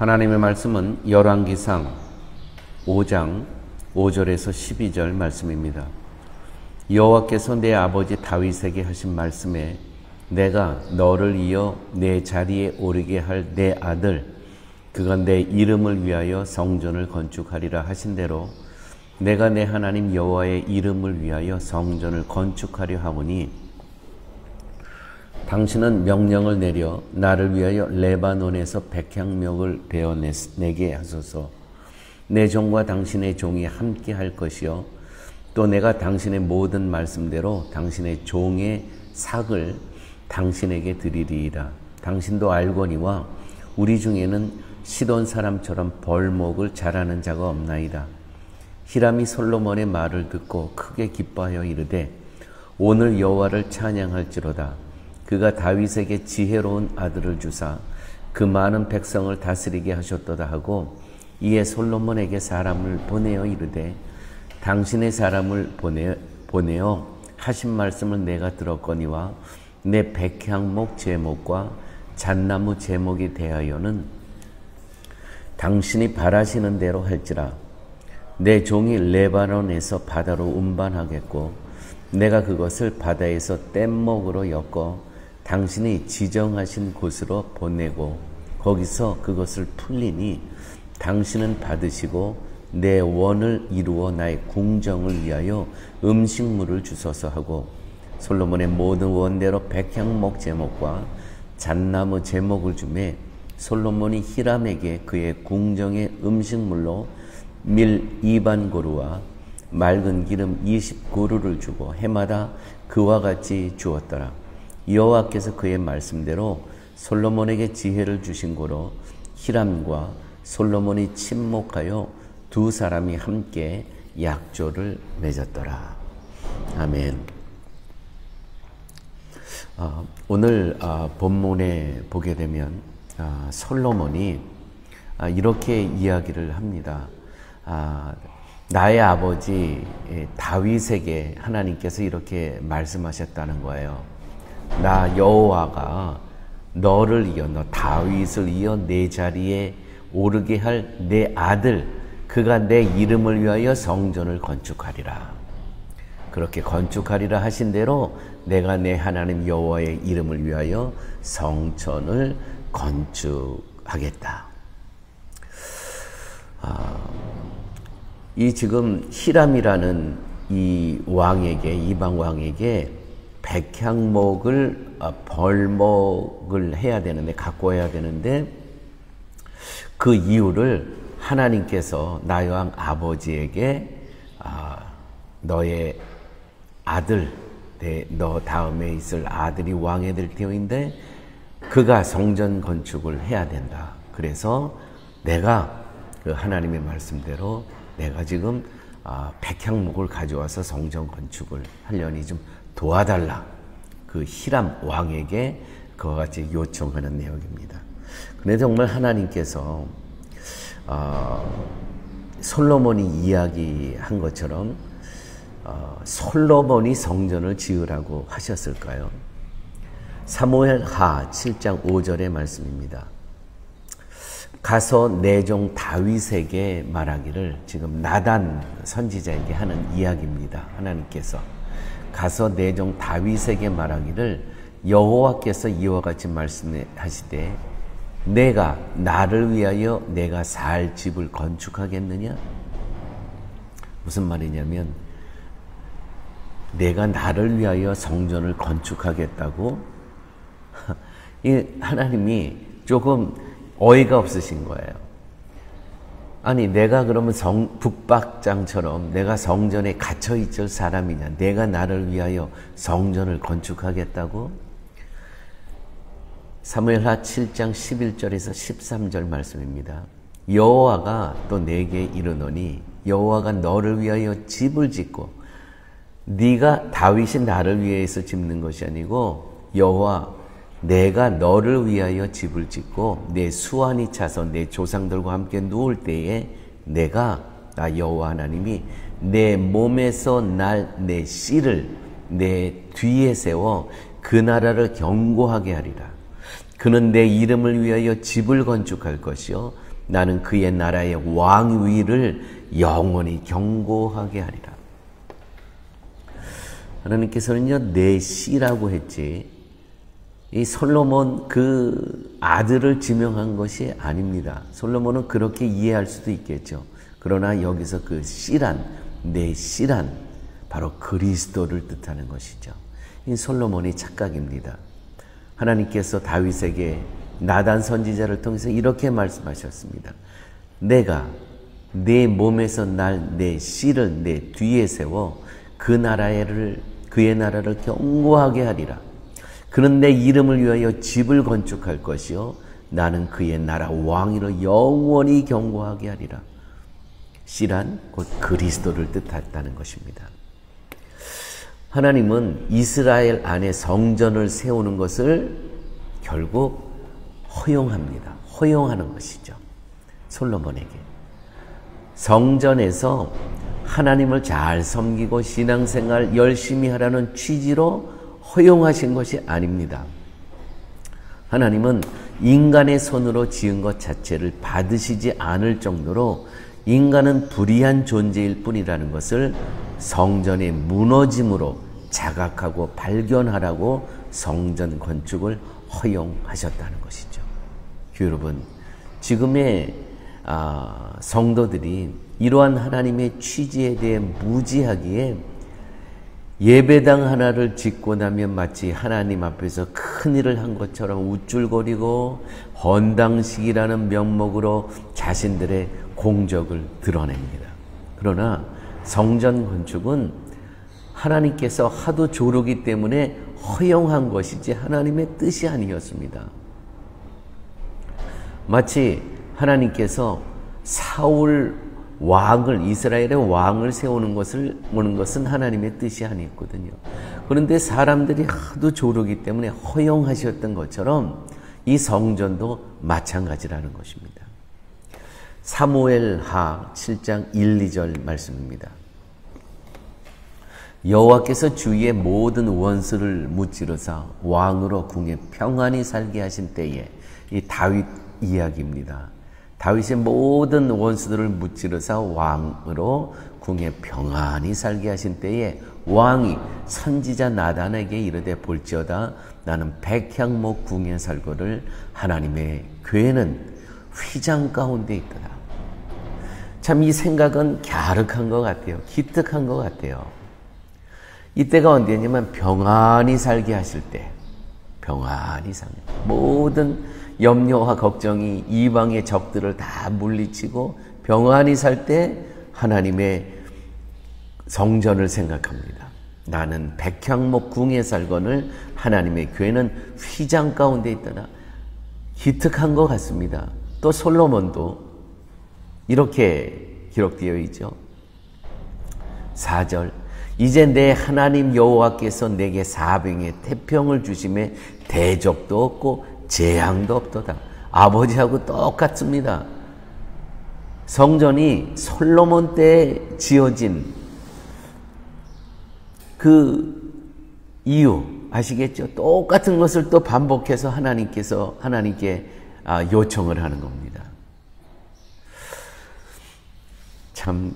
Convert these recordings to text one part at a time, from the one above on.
하나님의 말씀은 열왕기상 5장 5절에서 12절 말씀입니다. 여호와께서 내 아버지 다윗에게 하신 말씀에 내가 너를 이어 내 자리에 오르게 할 내 아들 그가 내 이름을 위하여 성전을 건축하리라 하신 대로 내가 내 하나님 여호와의 이름을 위하여 성전을 건축하려 하오니 당신은 명령을 내려 나를 위하여 레바논에서 백향목을 베어내게 하소서. 내 종과 당신의 종이 함께 할 것이요 또 내가 당신의 모든 말씀대로 당신의 종의 삭을 당신에게 드리리이다. 당신도 알거니와 우리 중에는 시돈 사람처럼 벌목을 잘하는 자가 없나이다. 히람이 솔로몬의 말을 듣고 크게 기뻐하여 이르되 오늘 여호와를 찬양할지로다. 그가 다윗에게 지혜로운 아들을 주사 그 많은 백성을 다스리게 하셨도다 하고 이에 솔로몬에게 사람을 보내어 이르되 당신의 사람을 보내어 하신 말씀을 내가 들었거니와 내 백향목 제목과 잣나무 제목에 대하여는 당신이 바라시는 대로 할지라. 내 종이 레바논에서 바다로 운반하겠고 내가 그것을 바다에서 뗏목으로 엮어 당신이 지정하신 곳으로 보내고 거기서 그것을 풀리니 당신은 받으시고 내 원을 이루어 나의 궁정을 위하여 음식물을 주소서 하고 솔로몬의 모든 원대로 백향목 제목과 잣나무 제목을 주매 솔로몬이 히람에게 그의 궁정의 음식물로 밀 2반 고루와 맑은 기름 20고루를 주고 해마다 그와 같이 주었더라. 여호와께서 그의 말씀대로 솔로몬에게 지혜를 주신 고로 히람과 솔로몬이 친목하여 두 사람이 함께 약조를 맺었더라. 아멘. 오늘 본문에 보게 되면 솔로몬이 이렇게 이야기를 합니다. 나의 아버지 다윗에게 하나님께서 이렇게 말씀하셨다는 거예요. 나 여호와가 너를 이어 너 다윗을 이어 내 자리에 오르게 할 내 아들 그가 내 이름을 위하여 성전을 건축하리라. 그렇게 건축하리라 하신 대로 내가 내 하나님 여호와의 이름을 위하여 성전을 건축하겠다. 이 지금 히람이라는 이 왕에게 이방 왕에게 백향목을 벌목을 해야 되는데 갖고 와야 되는데 그 이유를 하나님께서 나의 왕 아버지에게 너의 아들 너 다음에 있을 아들이 왕이 될 터인데 그가 성전 건축을 해야 된다. 그래서 내가 그 하나님의 말씀대로 내가 지금 백향목을 가져와서 성전 건축을 하려니 좀 도와달라. 그 히람 왕에게 그와 같이 요청하는 내용입니다. 그런데 정말 하나님께서 솔로몬이 이야기한 것처럼 솔로몬이 성전을 지으라고 하셨을까요? 사무엘하 7장 5절의 말씀입니다. 가서 내 종 다윗에게 말하기를 지금 나단 선지자에게 하는 이야기입니다. 하나님께서 가서 내 종 다윗에게 말하기를 여호와께서 이와 같이 말씀하시되 내가 나를 위하여 내가 살 집을 건축하겠느냐? 무슨 말이냐면 내가 나를 위하여 성전을 건축하겠다고? 이 하나님이 조금 어이가 없으신 거예요. 아니 내가 그러면 북박장처럼 내가 성전에 갇혀 있을 사람이냐? 내가 나를 위하여 성전을 건축하겠다고? 사무엘하 7장 11절에서 13절 말씀입니다. 여호와가 또 내게 이르노니 여호와가 너를 위하여 집을 짓고 네가 다윗이 나를 위해서 짓는 것이 아니고 여호와 내가 너를 위하여 집을 짓고 내 수완이 차서 내 조상들과 함께 누울 때에 내가 나 여호와 하나님이 내 몸에서 날 내 씨를 내 뒤에 세워 그 나라를 견고하게 하리라. 그는 내 이름을 위하여 집을 건축할 것이요 나는 그의 나라의 왕위를 영원히 견고하게 하리라. 하나님께서는요, 내 씨라고 했지, 이 솔로몬 그 아들을 지명한 것이 아닙니다. 솔로몬은 그렇게 이해할 수도 있겠죠. 그러나 여기서 그 씨란, 내 씨란 바로 그리스도를 뜻하는 것이죠. 이 솔로몬이 착각입니다. 하나님께서 다윗에게 나단 선지자를 통해서 이렇게 말씀하셨습니다. 내가 내 몸에서 날 내 씨를 내 뒤에 세워 그의 나라를 견고하게 하리라. 그는 내 이름을 위하여 집을 건축할 것이요 나는 그의 나라 왕위를 영원히 견고하게 하리라. 씨란 곧 그리스도를 뜻한다는 것입니다. 하나님은 이스라엘 안에 성전을 세우는 것을 결국 허용합니다. 허용하는 것이죠. 솔로몬에게. 성전에서 하나님을 잘 섬기고 신앙생활 열심히 하라는 취지로 허용하신 것이 아닙니다. 하나님은 인간의 손으로 지은 것 자체를 받으시지 않을 정도로 인간은 불의한 존재일 뿐이라는 것을 성전의 무너짐으로 자각하고 발견하라고 성전 건축을 허용하셨다는 것이죠. 여러분, 지금의 성도들이 이러한 하나님의 취지에 대해 무지하기에 예배당 하나를 짓고 나면 마치 하나님 앞에서 큰 일을 한 것처럼 우쭐거리고 헌당식이라는 명목으로 자신들의 공적을 드러냅니다. 그러나 성전 건축은 하나님께서 하도 조르기 때문에 허용한 것이지 하나님의 뜻이 아니었습니다. 마치 하나님께서 사울 왕을, 이스라엘의 왕을 세우는 것은 하나님의 뜻이 아니었거든요. 그런데 사람들이 하도 조르기 때문에 허용하셨던 것처럼 이 성전도 마찬가지라는 것입니다. 사무엘하 7장 1, 2절 말씀입니다. 여호와께서 주위의 모든 원수를 무찌르사 왕으로 궁에 평안히 살게 하신 때에, 이 다윗 이야기입니다. 다윗의 모든 원수들을 무찌르사 왕으로 궁에 평안히 살게 하신 때에 왕이 선지자 나단에게 이르되 볼지어다 나는 백향목 궁에 살거를 하나님의 궤는 휘장 가운데 있더라. 참 이 생각은 갸륵한 것 같아요. 기특한 것 같아요. 이때가 언제냐면 평안히 살게 하실 때, 평안히 살게, 모든 염려와 걱정이 이방의 적들을 다 물리치고 평안히 살 때 하나님의 성전을 생각합니다. 나는 백향목 궁에 살거늘 하나님의 궤는 휘장 가운데 있더라. 기특한 것 같습니다. 또 솔로몬도 이렇게 기록되어 있죠. 4절 이제 내 하나님 여호와께서 내게 사병의 태평을 주심에 대적도 없고 재앙도 없도다. 아버지하고 똑같습니다. 성전이 솔로몬 때 지어진 그 이유 아시겠죠? 똑같은 것을 또 반복해서 하나님께 요청을 하는 겁니다. 참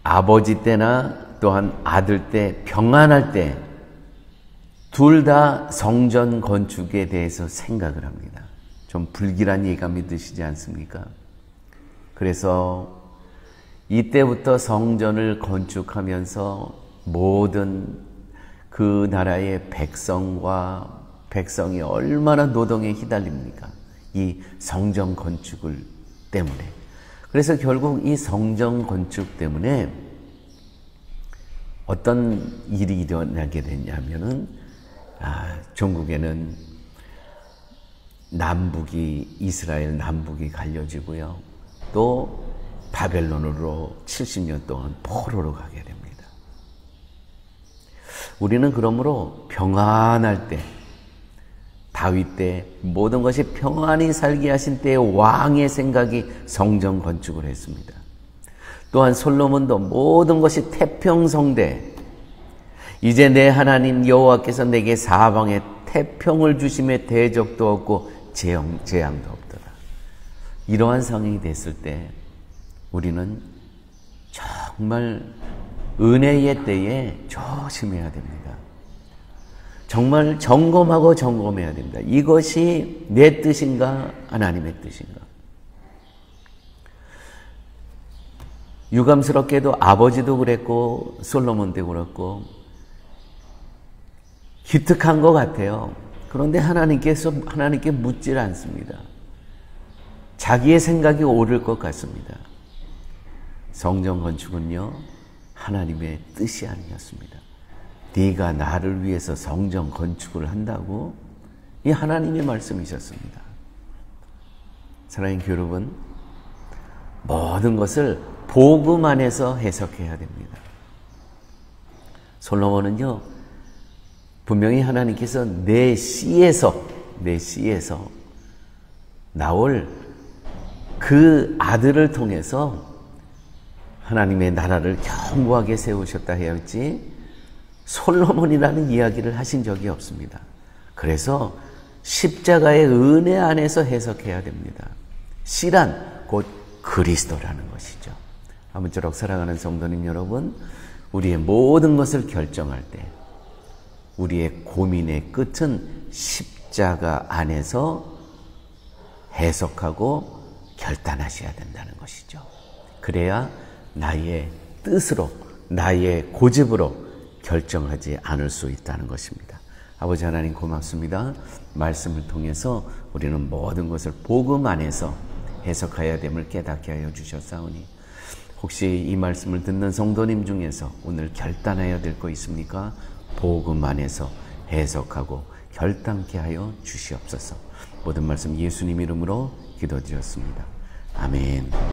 아버지 때나 또한 아들 때 평안할 때 둘 다 성전 건축에 대해서 생각을 합니다. 좀 불길한 예감이 드시지 않습니까? 그래서 이때부터 성전을 건축하면서 모든 그 나라의 백성이 얼마나 노동에 휘달립니까? 이 성전 건축을 때문에. 그래서 결국 이 성전 건축 때문에 어떤 일이 일어나게 됐냐면은 전국에는 이스라엘 남북이 갈려지고요. 또 바벨론으로 70년 동안 포로로 가게 됩니다. 우리는 그러므로 평안할 때, 다윗 때 모든 것이 평안히 살게 하신 때의 왕의 생각이 성전 건축을 했습니다. 또한 솔로몬도 모든 것이 태평성대, 이제 내 하나님 여호와께서 내게 사방에 태평을 주심에 대적도 없고 재앙도 없더라. 이러한 상황이 됐을 때 우리는 정말 은혜의 때에 조심해야 됩니다. 정말 점검하고 점검해야 됩니다. 이것이 내 뜻인가 하나님의 뜻인가. 유감스럽게도 아버지도 그랬고 솔로몬도 그랬고 기특한 것 같아요. 그런데 하나님께 묻질 않습니다. 자기의 생각이 옳을 것 같습니다. 성전 건축은요, 하나님의 뜻이 아니었습니다. 네가 나를 위해서 성전 건축을 한다고? 이 하나님의 말씀이셨습니다. 사랑하는 여러분, 모든 것을 복음 안에서 해석해야 됩니다. 솔로몬은요, 분명히 하나님께서 내 씨에서 나올 그 아들을 통해서 하나님의 나라를 견고하게 세우셨다 해야지 솔로몬이라는 이야기를 하신 적이 없습니다. 그래서 십자가의 은혜 안에서 해석해야 됩니다. 씨란 곧 그리스도라는 것이죠. 아무쪼록 사랑하는 성도님 여러분, 우리의 모든 것을 결정할 때 우리의 고민의 끝은 십자가 안에서 해석하고 결단하셔야 된다는 것이죠. 그래야 나의 뜻으로, 나의 고집으로 결정하지 않을 수 있다는 것입니다. 아버지 하나님 고맙습니다. 말씀을 통해서 우리는 모든 것을 복음 안에서 해석해야 됨을 깨닫게 하여 주셨사오니 혹시 이 말씀을 듣는 성도님 중에서 오늘 결단해야 될 거 있습니까? 복음 안에서 해석하고 결단케 하여 주시옵소서. 모든 말씀 예수님 이름으로 기도드렸습니다. 아멘.